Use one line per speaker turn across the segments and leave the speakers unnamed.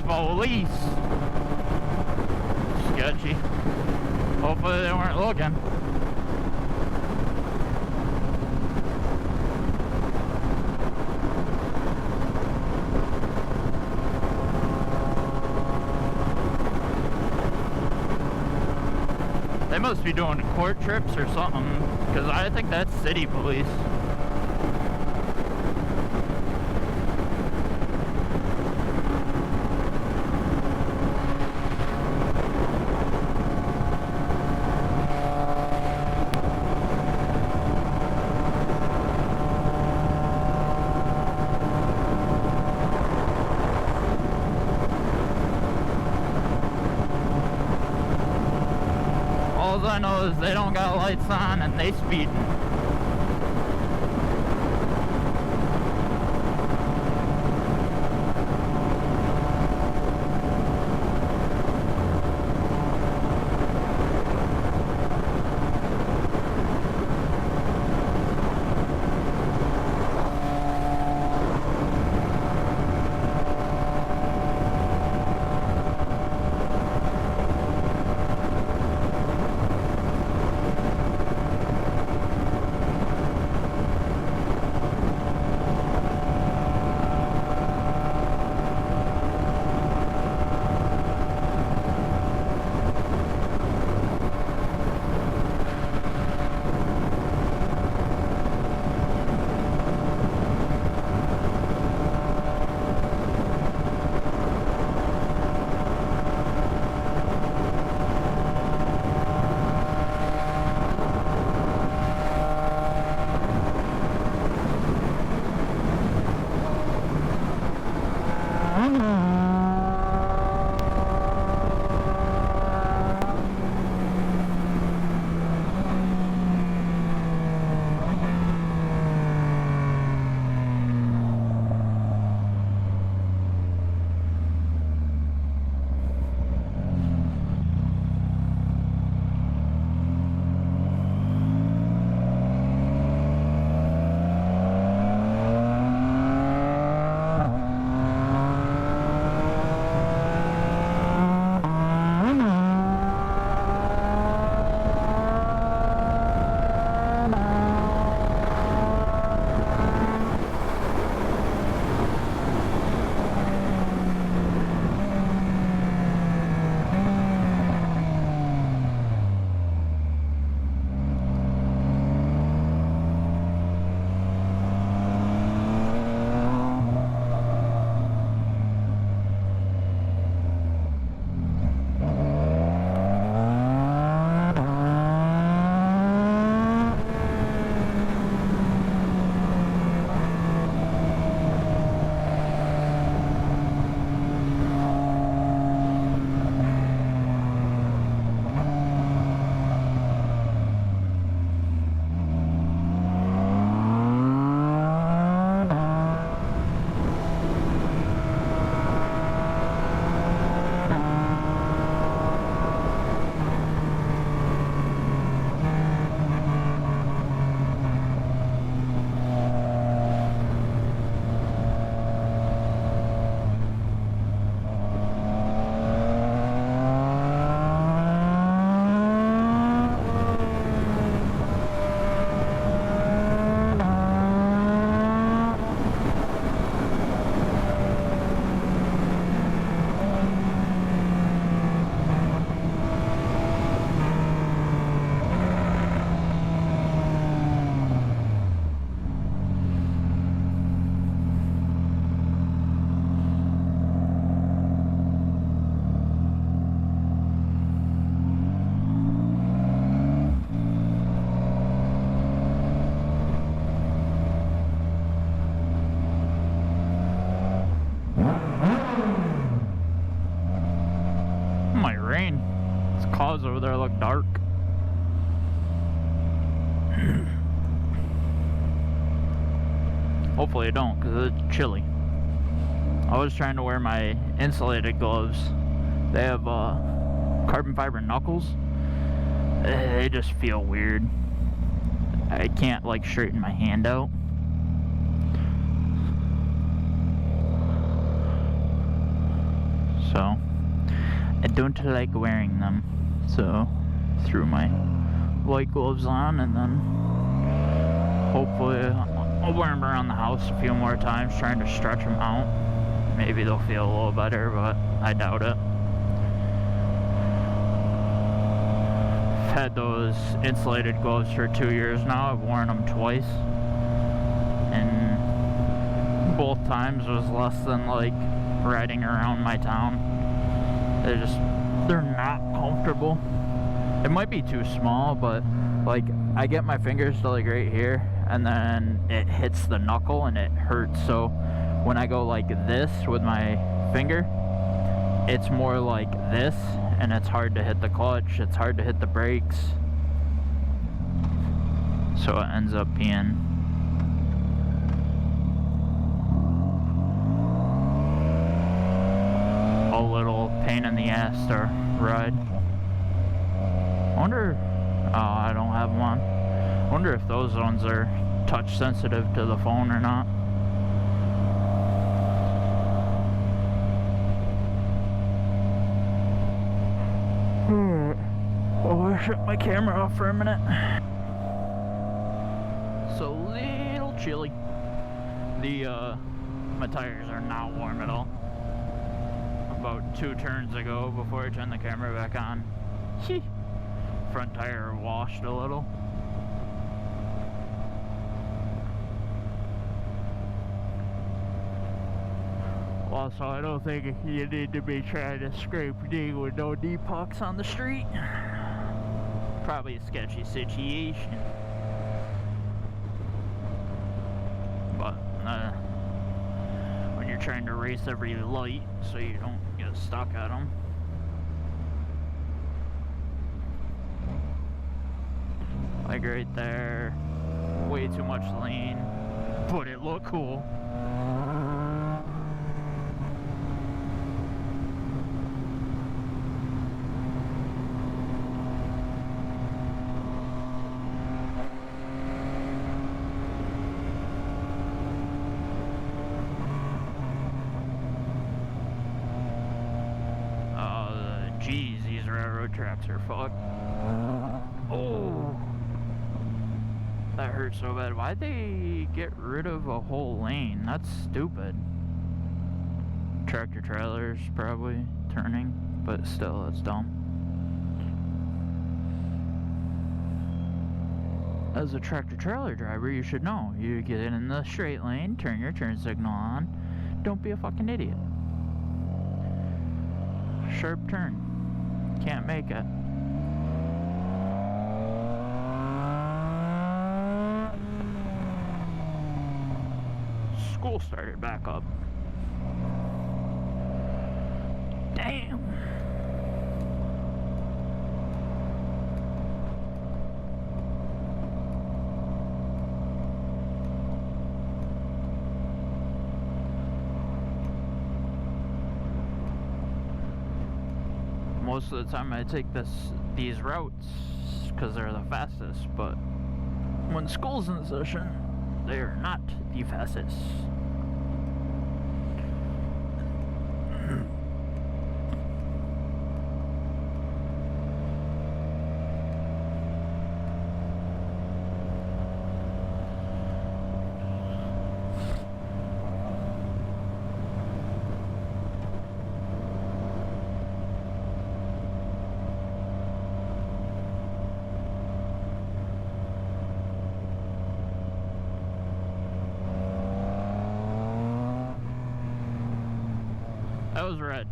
police. Sketchy. Hopefully they weren't looking. They must be doing court trips or something, because I think that's city police. All I know is they don't got lights on and they speeding. clouds over there look dark. Hopefully it don't, because it's chilly. I was trying to wear my insulated gloves. They have carbon fiber knuckles. They just feel weird. I can't like straighten my hand out. so I don't like wearing them. So threw my white gloves on, and then hopefully I'll wear them around the house a few more times, trying to stretch them out. Maybe they'll feel a little better, but I doubt it. I've had those insulated gloves for 2 years now. I've worn them twice, and both times was less than like riding around my town. They're not comfortable. It might be too small, but like I get my fingers to like right here, and then it hits the knuckle and it hurts. So when I go like this with my finger, it's more like this, and it's hard to hit the clutch, it's hard to hit the brakes. So it ends up being a little pain in the ass to ride. I wonder, oh, I don't have them on. I wonder if those ones are touch sensitive to the phone or not. Oh, I shut my camera off for a minute. It's a little chilly. My tires are not warm at all. About 2 turns ago, before I turned the camera back on, front tire washed a little. Also, I don't think you need to be trying to scrape dig with no D-pucks on the street. Probably a sketchy situation. But when you're trying to race every light so you don't get stuck at them. Like right there, way too much lean, but it looked cool. Geez, these railroad tracks are fucked. Oh, that hurt so bad. Why'd they get rid of a whole lane? That's stupid. Tractor trailers probably turning, but still, that's dumb. As a tractor trailer driver, you should know. You get in the straight lane, turn your turn signal on. Don't be a fucking idiot. Sharp turn. Can't make it. School started back up. Damn. Most of the time I take these routes because they're the fastest, but when school's in session, they are not the fastest. That was red.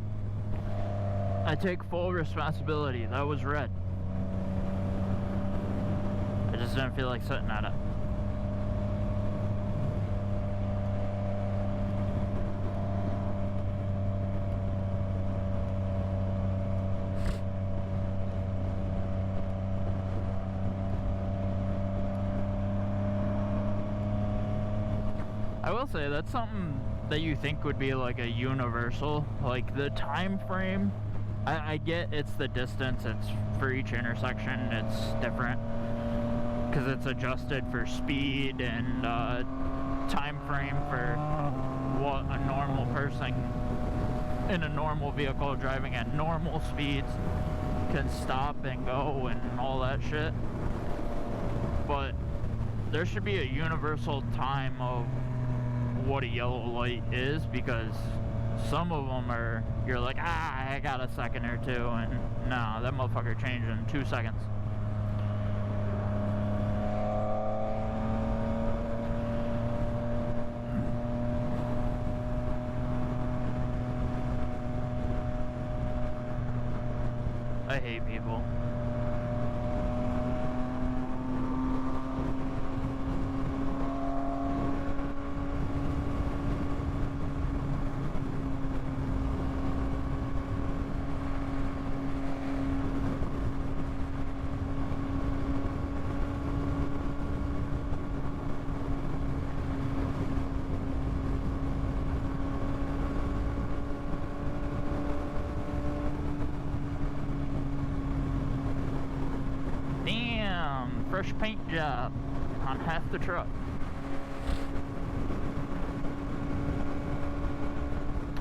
I take full responsibility. That was red. I just didn't feel like sitting at it. I will say that's something that you think would be like a universal, like the time frame. I get it's the distance, it's for each intersection, it's different because it's adjusted for speed and time frame for what a normal person in a normal vehicle driving at normal speeds can stop and go and all that shit. But there should be a universal time of what a yellow light is, because some of them are, you're like, I got a second or two, and no, that motherfucker changed in 2 seconds. I hate people. Fresh paint job on half the truck.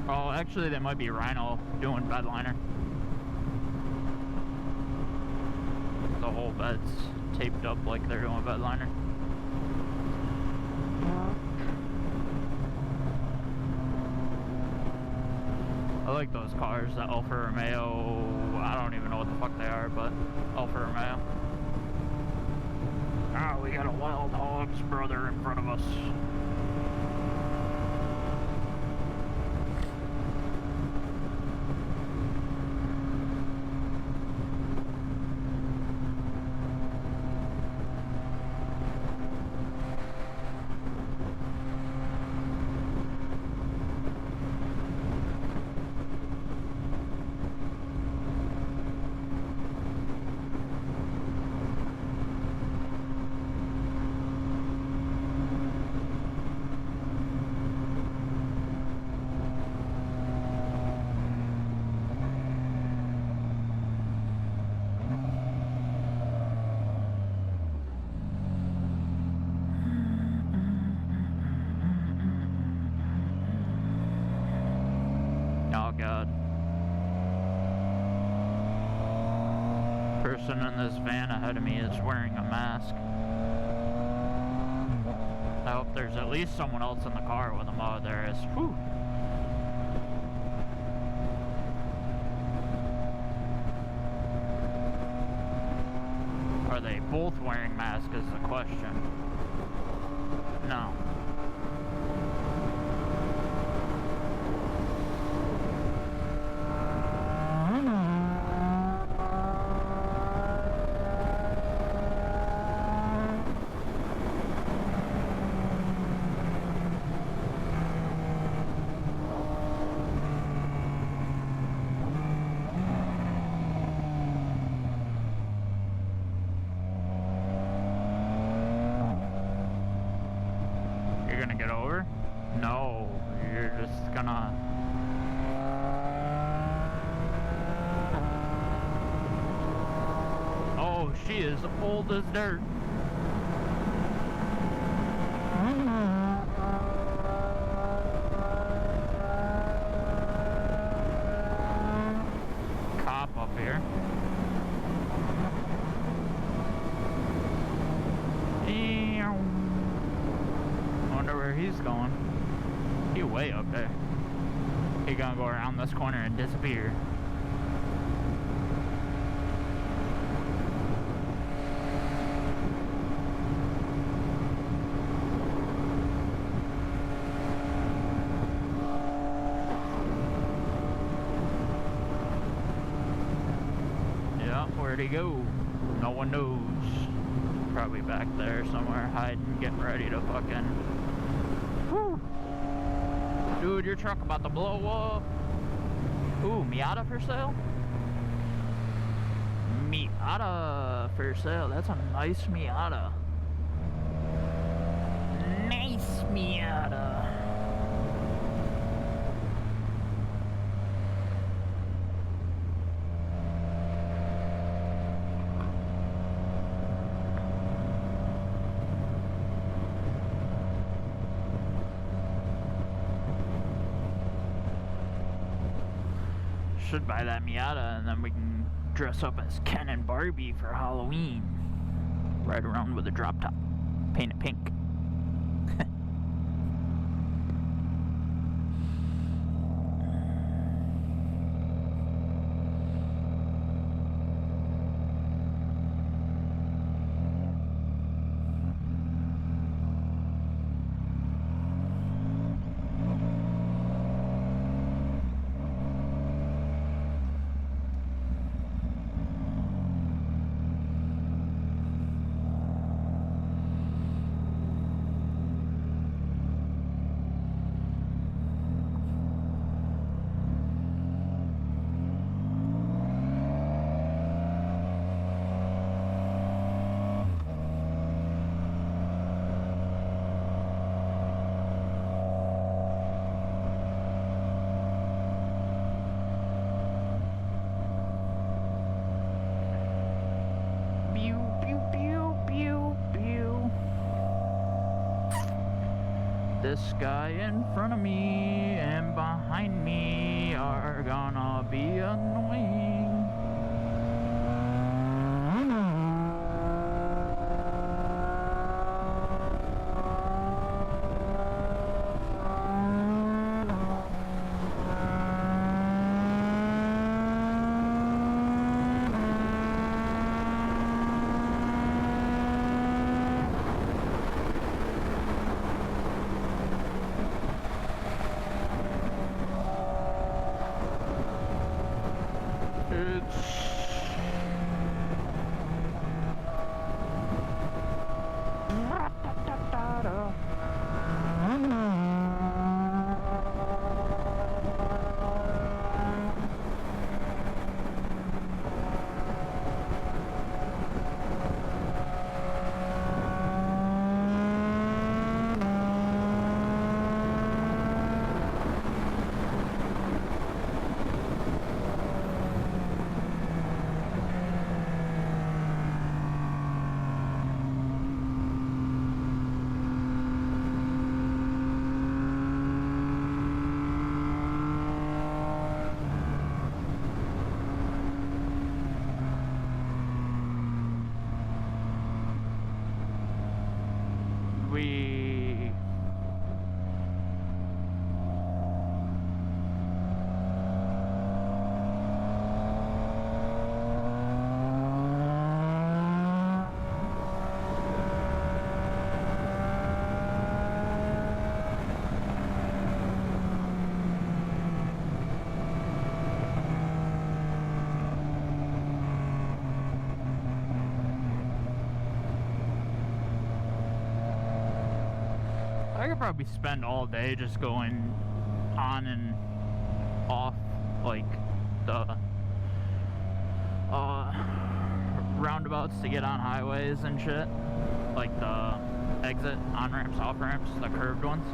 Oh, actually, that might be Rhino doing bedliner. The whole bed's taped up like they're doing bedliner. I like those cars, the Alfa Romeo. I don't even know what the fuck they are, but Alfa Romeo. Ah, we got a wild hog's brother in front of us. Person in this van ahead of me is wearing a mask. I hope there's at least someone else in the car with him. Oh, there is. Whew. Are they both wearing masks is the question. No. She is old as dirt. Cop up here. Wonder where he's going. He way up there. He gonna go around this corner and disappear. Where'd he go? No one knows. Probably back there somewhere, hiding, getting ready to fucking... Whew. Dude, your truck about to blow up. Ooh, Miata for sale? Miata for sale. That's a nice Miata. Nice Miata. should buy that Miata, and then we can dress up as Ken and Barbie for Halloween. Ride around with a drop top, paint it pink. This guy in front of me and behind me are gonna be annoying. I could probably spend all day just going on and off like the roundabouts to get on highways and shit, like the exit on ramps, off ramps, the curved ones.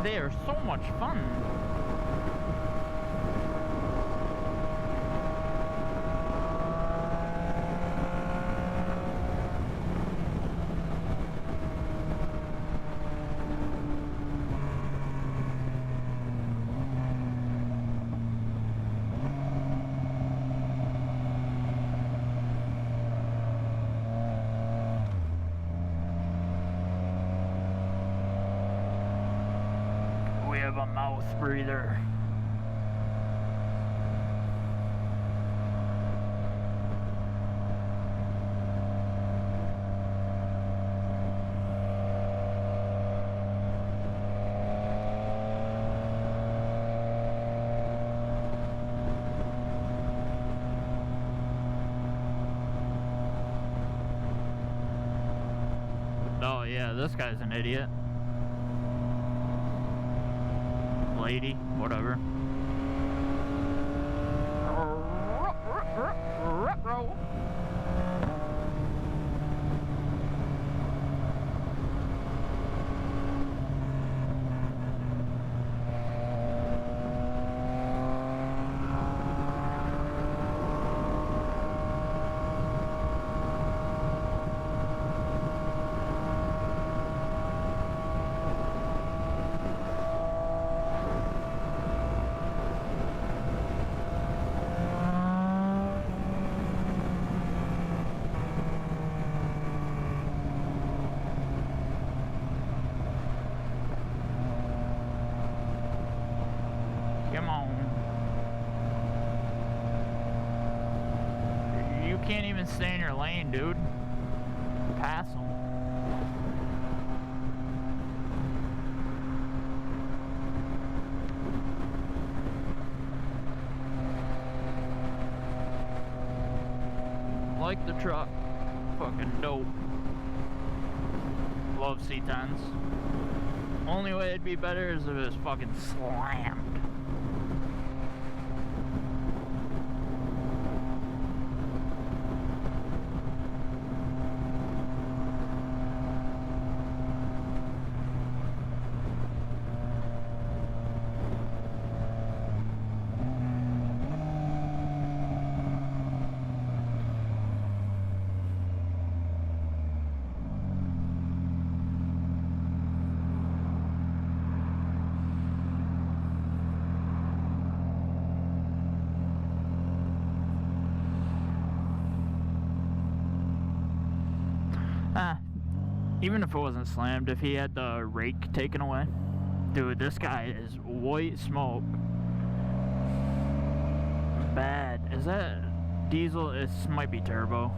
They are so much fun. A mouth breather. Oh yeah, this guy's an idiot. Lady, whatever. Come on. You can't even stay in your lane, dude. Pass them. Like the truck. Fucking dope. Love C10s. Only way it'd be better is if it was fucking slammed. Even if it wasn't slammed, if he had the rake taken away, dude, this guy is white smoke. Bad. Is that diesel? It might be turbo.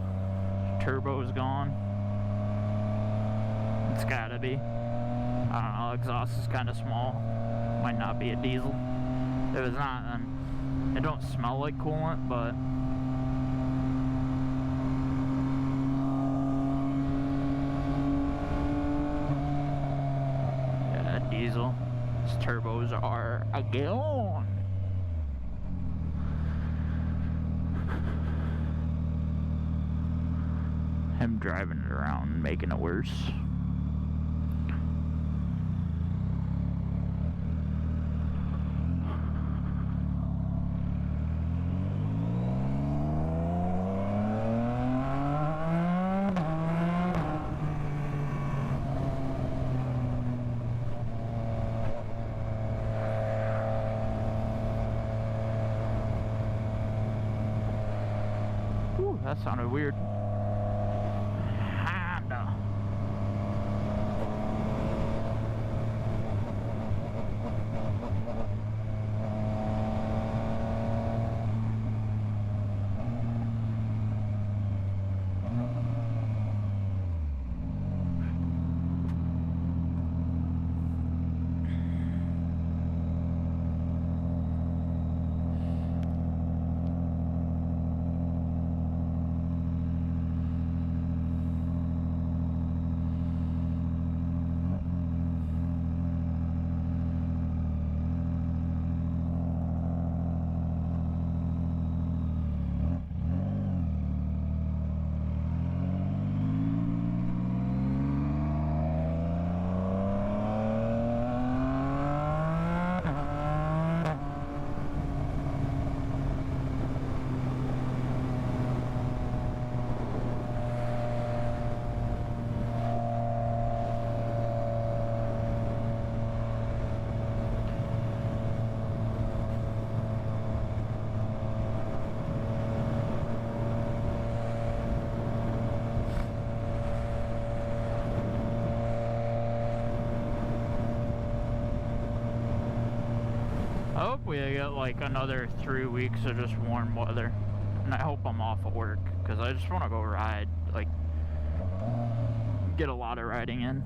Turbo's gone. It's gotta be. I don't know, exhaust is kind of small. Might not be a diesel. If it's not, then it don't smell like coolant, but diesel. His turbos are a gallon. Him driving it around and making it worse. That sounded weird. Honda. I hope we get like another 3 weeks of just warm weather, and I hope I'm off of work because I just want to go ride, like get a lot of riding in.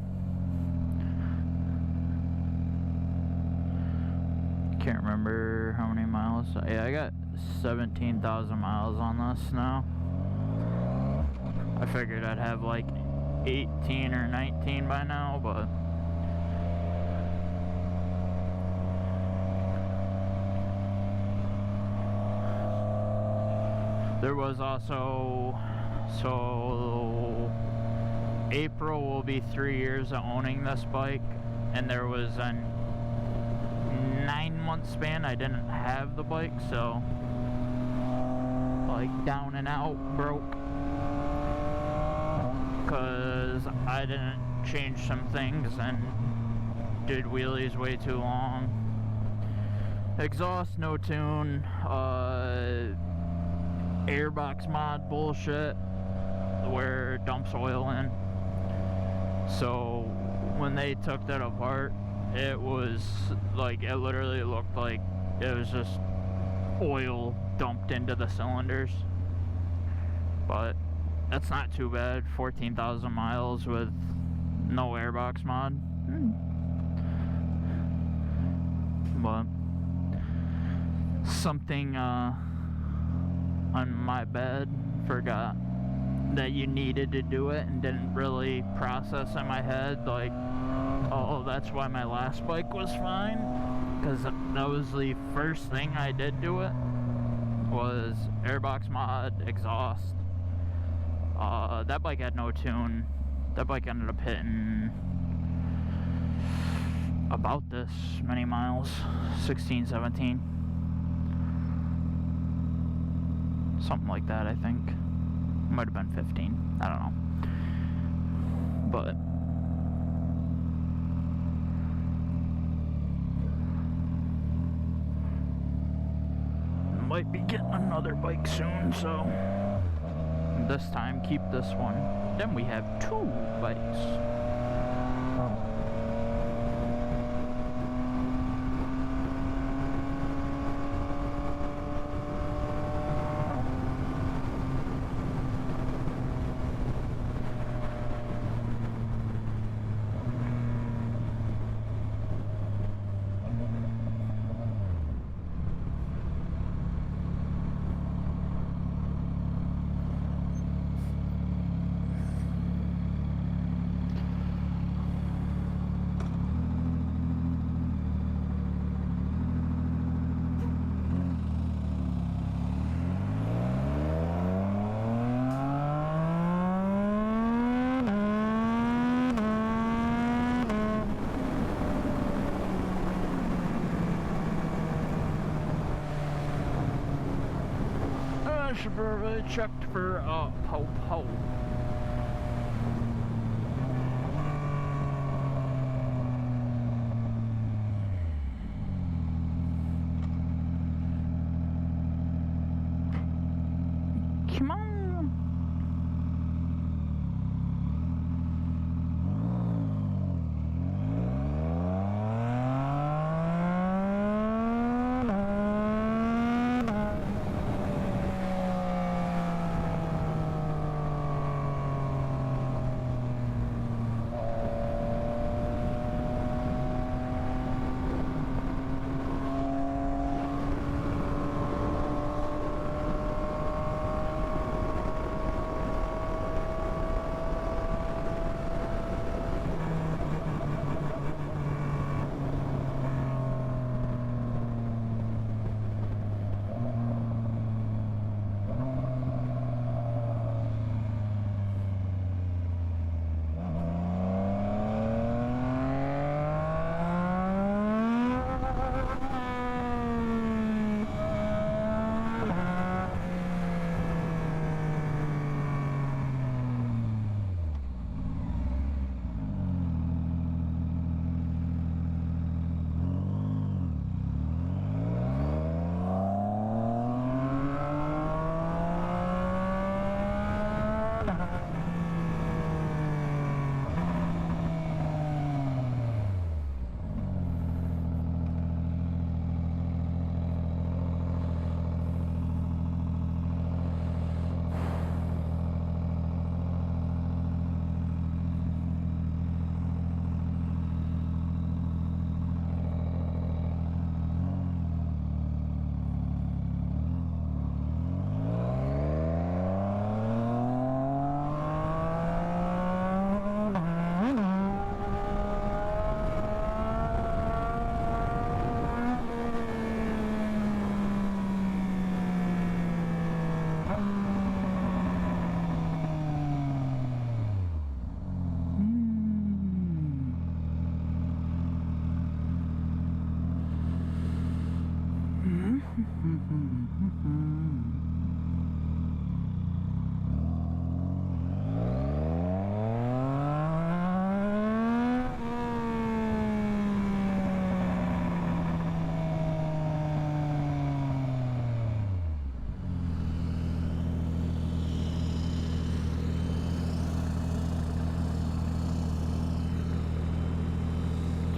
Can't remember how many miles. Yeah, I got 17,000 miles on this now. I figured I'd have like 18 or 19 by now, but there was also, so April will be 3 years of owning this bike, and there was a 9-month span I didn't have the bike, so like down and out, broke, because I didn't change some things and did wheelies way too long. Exhaust no tune, airbox mod bullshit where it dumps oil in. So when they took that apart, it was like, it literally looked like it was just oil dumped into the cylinders. But that's not too bad. 14,000 miles with no airbox mod. But something on my bed forgot that you needed to do it and didn't really process in my head, like, oh, that's why my last bike was fine, because that was the first thing I did to it, was airbox mod, exhaust. That bike had no tune. That bike ended up hitting about this many miles, 16, 17. Something like that, I think. Might have been 15. I don't know. But might be getting another bike soon, so this time keep this one. Then we have 2 bikes. Checked for po-po. Come on.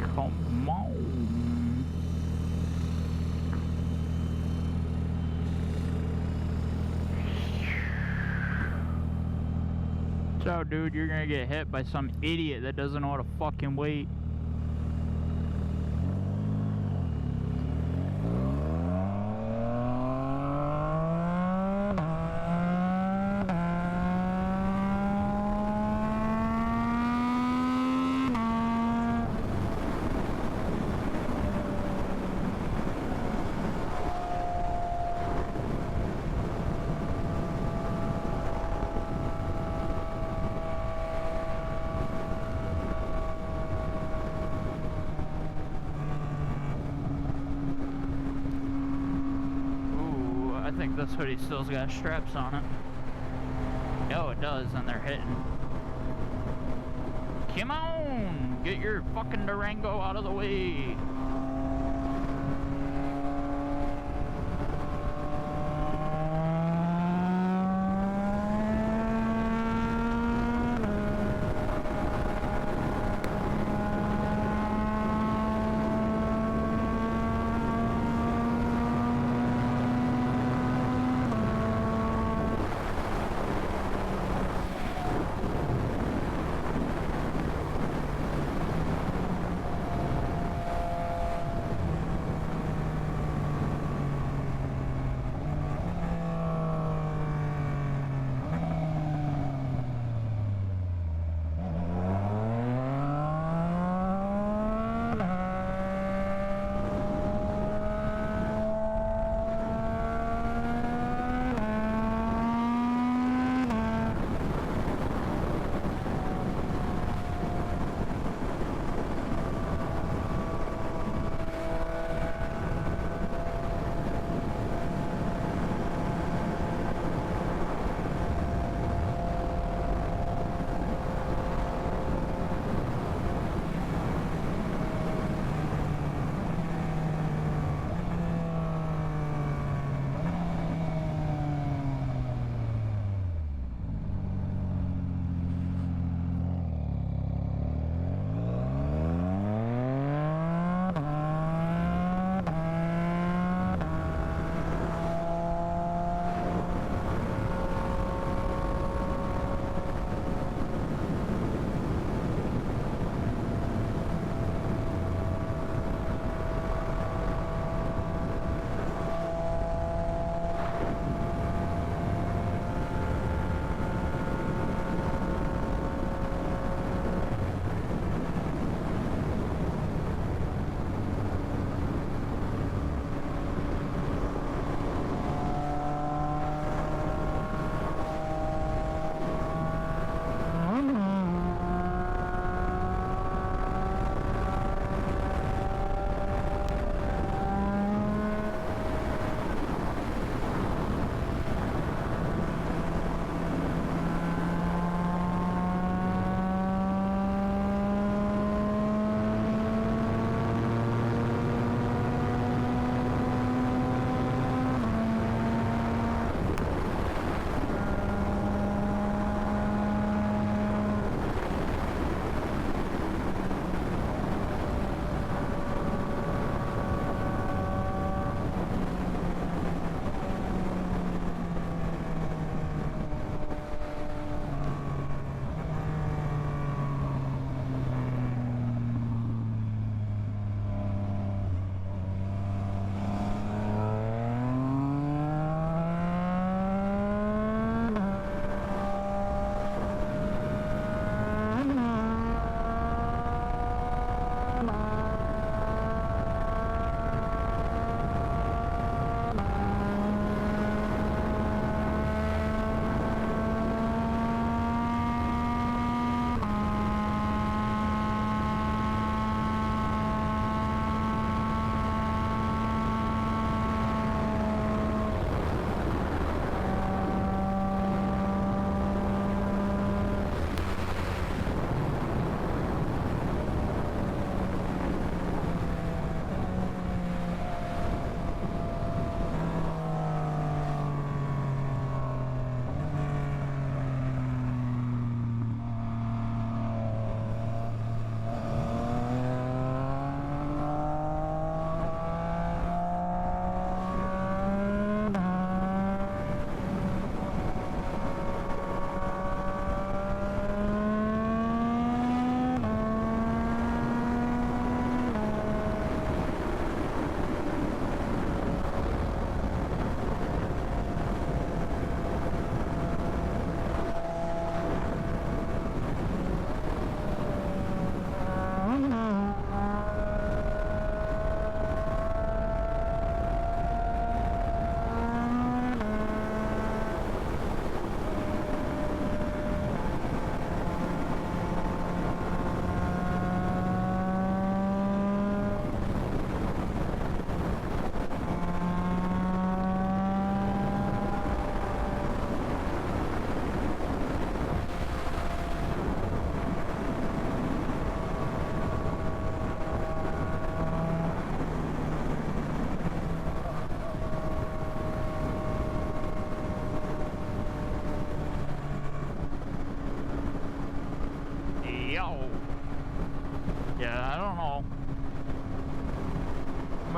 Come on. So, dude, you're gonna get hit by some idiot that doesn't know how to fucking wait. I think this hoodie still's got straps on it. Oh, it does, and they're hitting. Come on! Get your fucking Durango out of the way!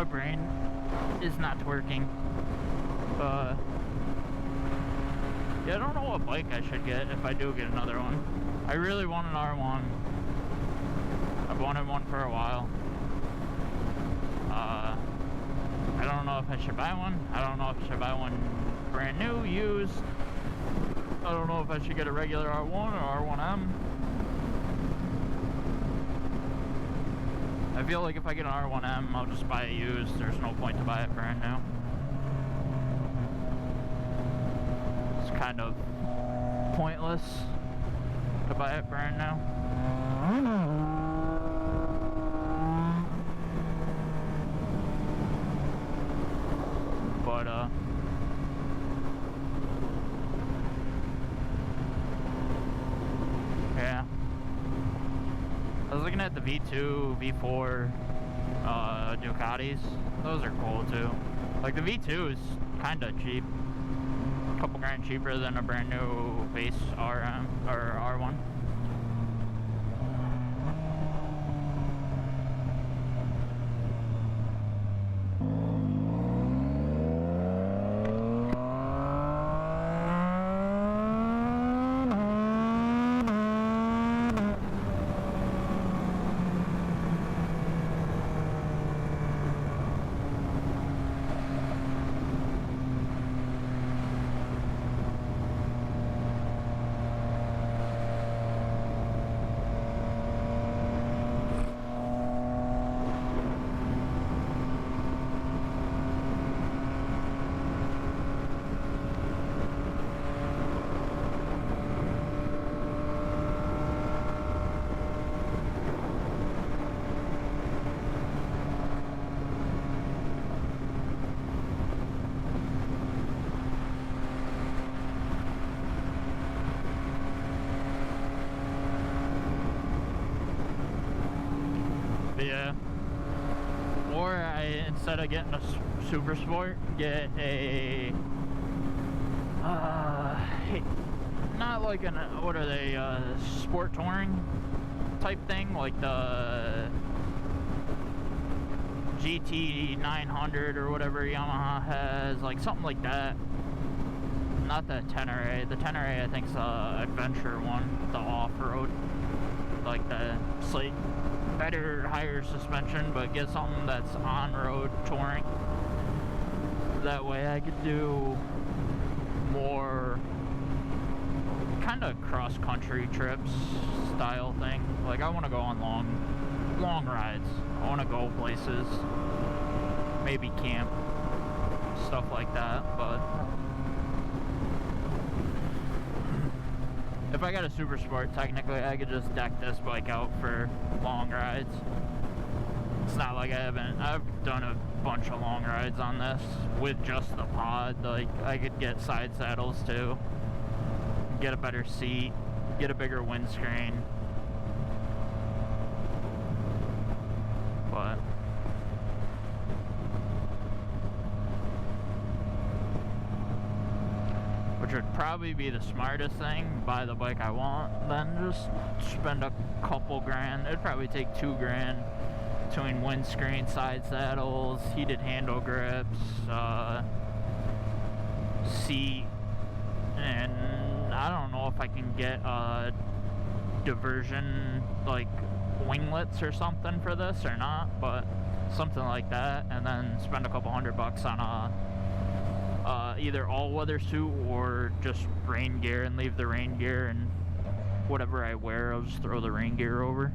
My brain is not working. Yeah, I don't know what bike I should get if I do get another one. I really want an R1. I've wanted one for a while. I don't know if I should buy one. I don't know if I should buy one brand new, used. I don't know if I should get a regular R1 or R1M. I feel like if I get an R1M, I'll just buy it used. There's no point to buy it brand new. It's kind of pointless to buy it brand new. But yeah. I was looking at the V2, V4 Ducatis. Those are cool too. Like the V2 is kind of cheap. A couple grand cheaper than a brand new base RM or R1. Yeah. Or instead of getting a Super Sport, get a not like an, what are they, sport touring type thing, like the GT 900 or whatever Yamaha has, like something like that. Not the Tenere. The Tenere I think is the adventure one, the off-road, like the slight better, higher suspension, but get something that's on-road touring. That way I could do more kind of cross-country trips style thing. Like I want to go on long rides. I want to go places, maybe camp, stuff like that. But if I got a Super Sport, technically I could just deck this bike out for long rides. It's not like I've done a bunch of long rides on this with just the pod. Like I could get side saddles too, get a better seat, get a bigger windscreen. But which would probably be the smartest thing, buy the bike I want, then just spend a couple grand. It'd probably take 2 grand between windscreen, side saddles, heated handle grips, seat, and I don't know if I can get a diversion, like winglets or something for this or not, but something like that, and then spend a couple $100 on a either all-weather suit or just rain gear and leave the rain gear, and whatever I wear I'll just throw the rain gear over.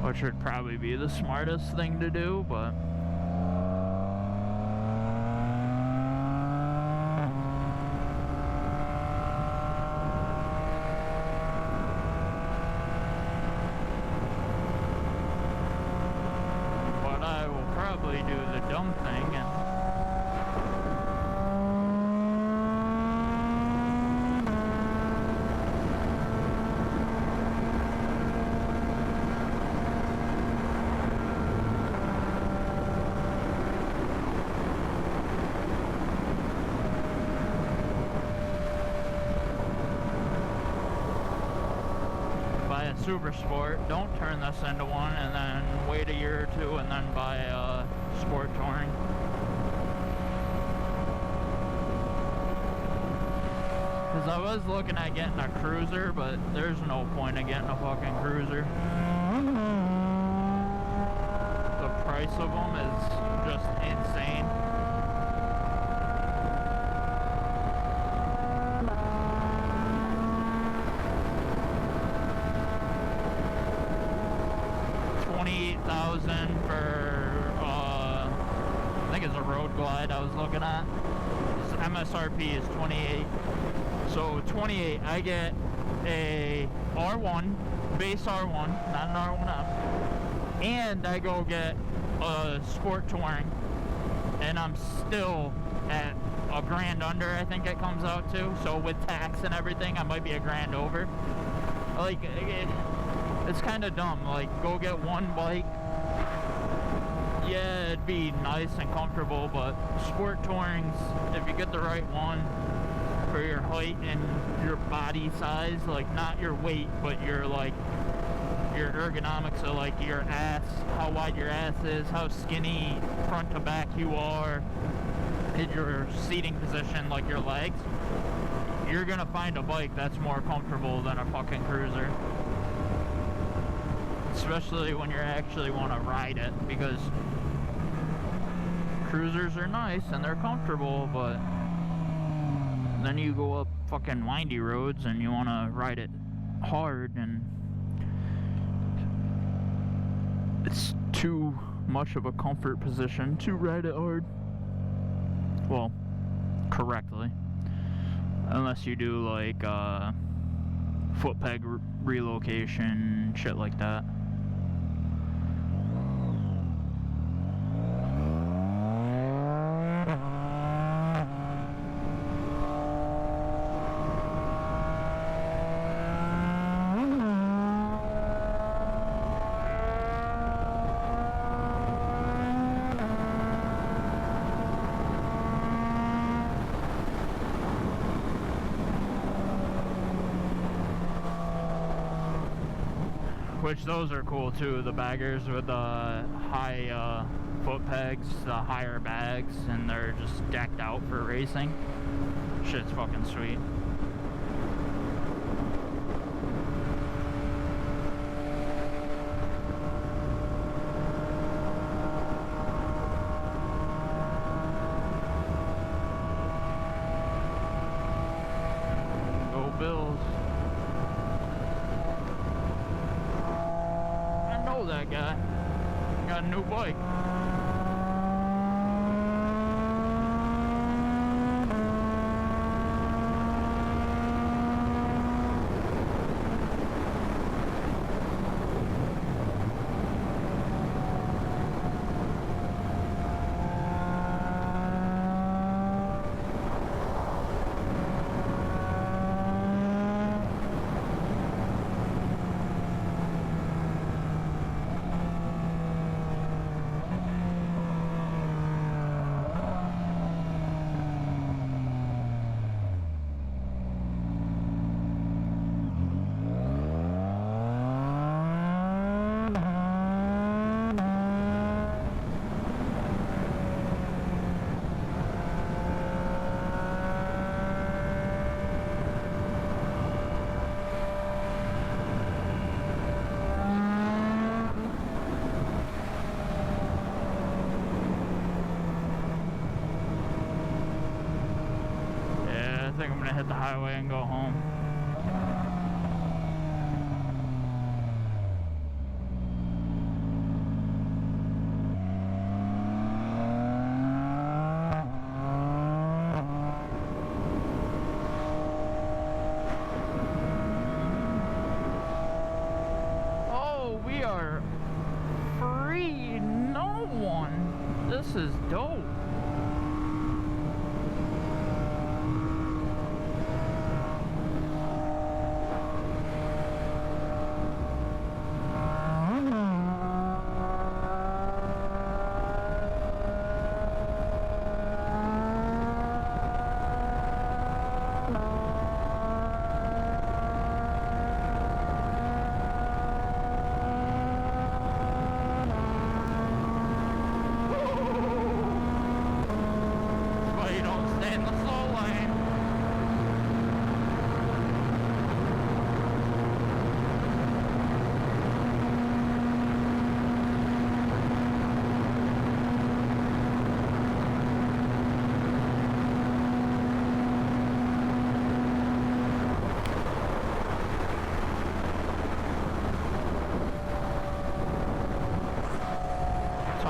Which would probably be the smartest thing to do, but I will probably do the dumb thing and buy a Super Sport. Don't turn this into one and then wait a year or two and then buy a Sport Touring. Because I was looking at getting a cruiser, but there's no point in getting a fucking cruiser. The price of them is just insane. $28,000 for I think it's a Road Glide I was looking at. MSRP is 28. So 28, I get a R1, base R1, not an R1F, and I go get a Sport Touring, and I'm still at a grand under, I think it comes out to. So with tax and everything, I might be a grand over. Like, it's kind of dumb. Like, go get one bike. Yeah, it'd be nice and comfortable, but Sport Tourings, if you get the right one for your height and your body size, like not your weight, but your like your ergonomics, so like your ass, how wide your ass is, how skinny front to back you are, in your seating position, like your legs, you're gonna find a bike that's more comfortable than a fucking cruiser. Especially when you actually want to ride it, because cruisers are nice and they're comfortable, but then you go up fucking windy roads and you want to ride it hard, and it's too much of a comfort position to ride it hard. Well, correctly. Unless you do like foot peg relocation, shit like that. Which those are cool too, the baggers with the high foot pegs, the higher bags, and they're just decked out for racing. Shit's fucking sweet. Go Bills. That guy got a new bike. I think I'm gonna hit the highway and go home. Oh, we are free. No one. This is dope.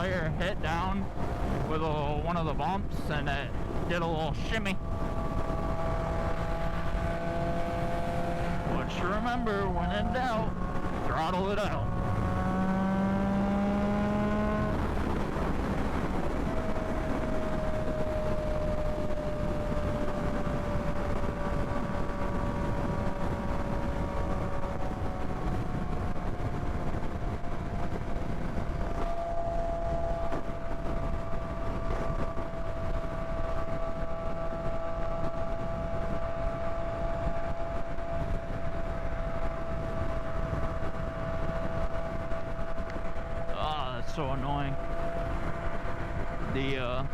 tire hit down with one of the bumps, and it did a little shimmy. But you remember, when in doubt, throttle it out. So annoying. The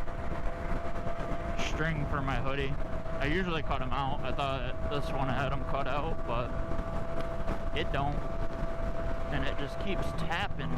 string for my hoodie, I usually cut them out. I thought this one had them cut out, but it don't, and it just keeps tapping.